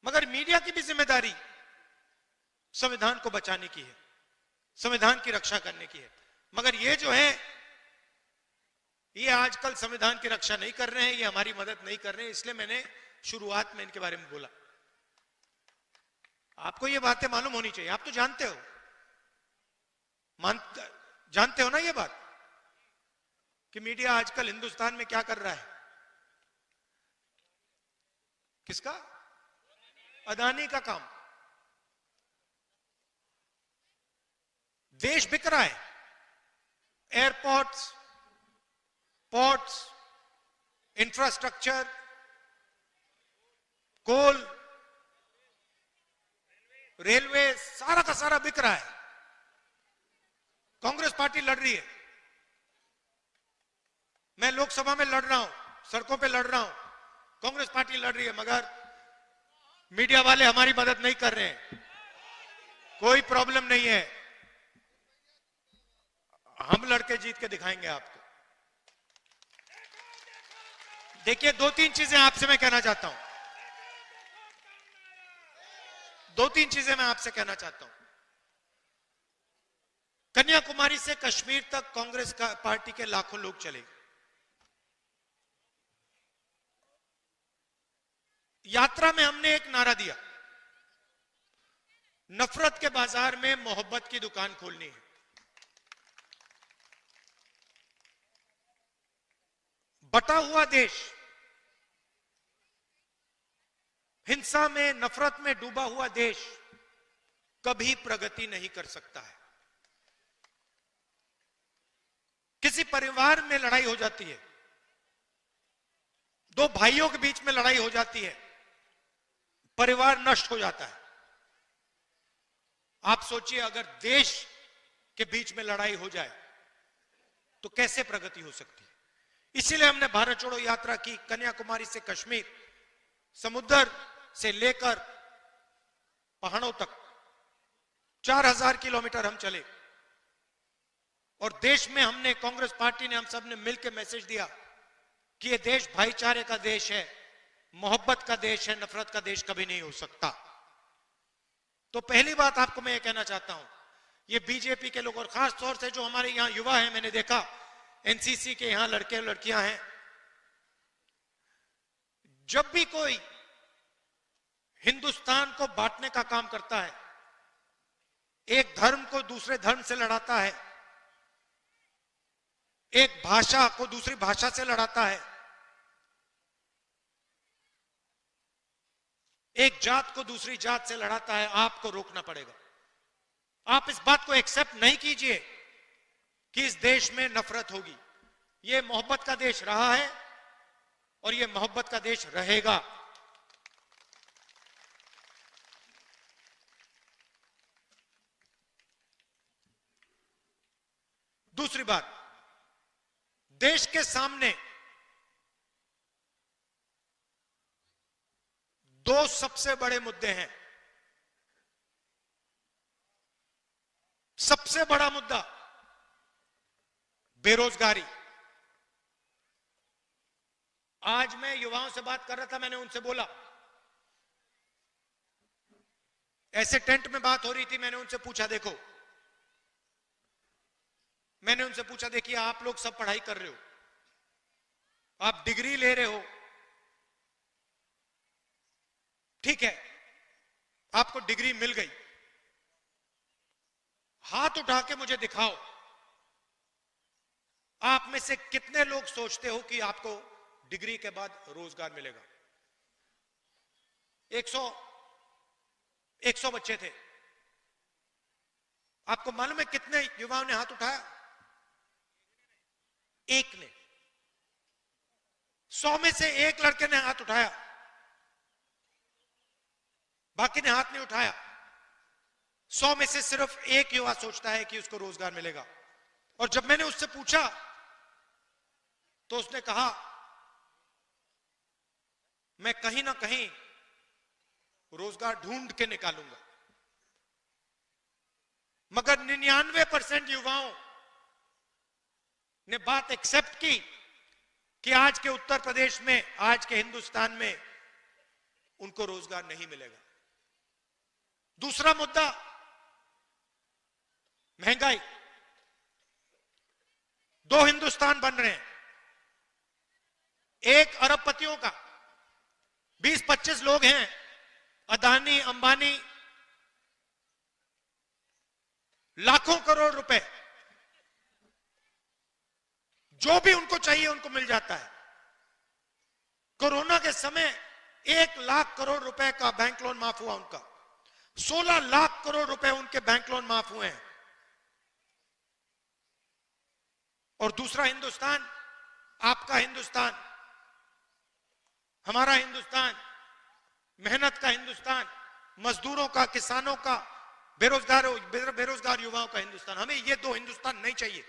मगर मीडिया की भी जिम्मेदारी संविधान को बचाने की है, संविधान की रक्षा करने की है। मगर ये जो है, ये आजकल संविधान की रक्षा नहीं कर रहे हैं, ये हमारी मदद नहीं कर रहे हैं। इसलिए मैंने शुरुआत में इनके बारे में बोला। आपको ये बातें मालूम होनी चाहिए, आप तो जानते हो, जानते हो ना ये बात कि मीडिया आजकल हिंदुस्तान में क्या कर रहा है। किसका? अदानी का काम। देश बिक रहा है, एयरपोर्ट्स, पोर्ट्स, इंफ्रास्ट्रक्चर, कोल, रेलवे, सारा का सारा बिक रहा है। कांग्रेस पार्टी लड़ रही है, मैं लोकसभा में लड़ रहा हूं, सड़कों पे लड़ रहा हूं, कांग्रेस पार्टी लड़ रही है, मगर मीडिया वाले हमारी मदद नहीं कर रहे हैं। कोई प्रॉब्लम नहीं है, हम लड़के जीत के दिखाएंगे आपको। देखिए, दो तीन चीजें आपसे मैं कहना चाहता हूं, दो तीन चीजें मैं आपसे कहना चाहता हूं। कन्याकुमारी से कश्मीर तक कांग्रेस पार्टी के लाखों लोग चले। यात्रा में हमने एक नारा दिया, नफरत के बाजार में मोहब्बत की दुकान खोलनी है। बटा हुआ देश, हिंसा में, नफरत में डूबा हुआ देश कभी प्रगति नहीं कर सकता है। किसी परिवार में लड़ाई हो जाती है, दो भाइयों के बीच में लड़ाई हो जाती है, परिवार नष्ट हो जाता है। आप सोचिए, अगर देश के बीच में लड़ाई हो जाए तो कैसे प्रगति हो सकती है। इसीलिए हमने भारत छोड़ो यात्रा की, कन्याकुमारी से कश्मीर, समुद्र से लेकर पहाड़ों तक 4000 किलोमीटर हम चले। और देश में हमने, कांग्रेस पार्टी ने, हम सब ने मिलकर मैसेज दिया कि यह देश भाईचारे का देश है, मोहब्बत का देश है, नफरत का देश कभी नहीं हो सकता। तो पहली बात आपको मैं ये कहना चाहता हूं, ये बीजेपी के लोग और खास तौर से जो हमारे यहां युवा हैं, मैंने देखा एनसीसी के यहां लड़के लड़कियां हैं, जब भी कोई हिंदुस्तान को बांटने का काम करता है, एक धर्म को दूसरे धर्म से लड़ाता है, एक भाषा को दूसरी भाषा से लड़ाता है, एक जात को दूसरी जात से लड़ाता है, आपको रोकना पड़ेगा। आप इस बात को एक्सेप्ट नहीं कीजिए कि इस देश में नफरत होगी। यह मोहब्बत का देश रहा है और यह मोहब्बत का देश रहेगा। दूसरी बात, देश के सामने दो सबसे बड़े मुद्दे हैं। सबसे बड़ा मुद्दा बेरोजगारी। आज मैं युवाओं से बात कर रहा था, मैंने उनसे बोला, ऐसे टेंट में बात हो रही थी, मैंने उनसे पूछा, देखो, मैंने उनसे पूछा, देखिए आप लोग सब पढ़ाई कर रहे हो, आप डिग्री ले रहे हो, ठीक है, आपको डिग्री मिल गई, हाथ उठा के मुझे दिखाओ, आप में से कितने लोग सोचते हो कि आपको डिग्री के बाद रोजगार मिलेगा। 100 बच्चे थे, आपको मालूम है कितने युवाओं ने हाथ उठाया? एक ने। 100 में से एक लड़के ने हाथ उठाया, बाकी ने हाथ नहीं उठाया। 100 में से सिर्फ एक युवा सोचता है कि उसको रोजगार मिलेगा। और जब मैंने उससे पूछा तो उसने कहा, मैं कहीं ना कहीं रोजगार ढूंढ के निकालूंगा। मगर 99% युवाओं ने बात एक्सेप्ट की कि आज के उत्तर प्रदेश में, आज के हिंदुस्तान में उनको रोजगार नहीं मिलेगा। दूसरा मुद्दा महंगाई। दो हिंदुस्तान बन रहे हैं, एक अरबपतियों का, 20-25 लोग हैं, अदानी अंबानी, लाखों करोड़ रुपए जो भी उनको चाहिए उनको मिल जाता है। कोरोना के समय 1 लाख करोड़ रुपए का बैंक लोन माफ हुआ उनका, 16 लाख करोड़ रुपए उनके बैंक लोन माफ हुए हैं। और दूसरा हिंदुस्तान, आपका हिंदुस्तान, हमारा हिंदुस्तान, मेहनत का हिंदुस्तान, मजदूरों का, किसानों का, बेरोजगार युवाओं का हिंदुस्तान। हमें ये दो हिंदुस्तान नहीं चाहिए।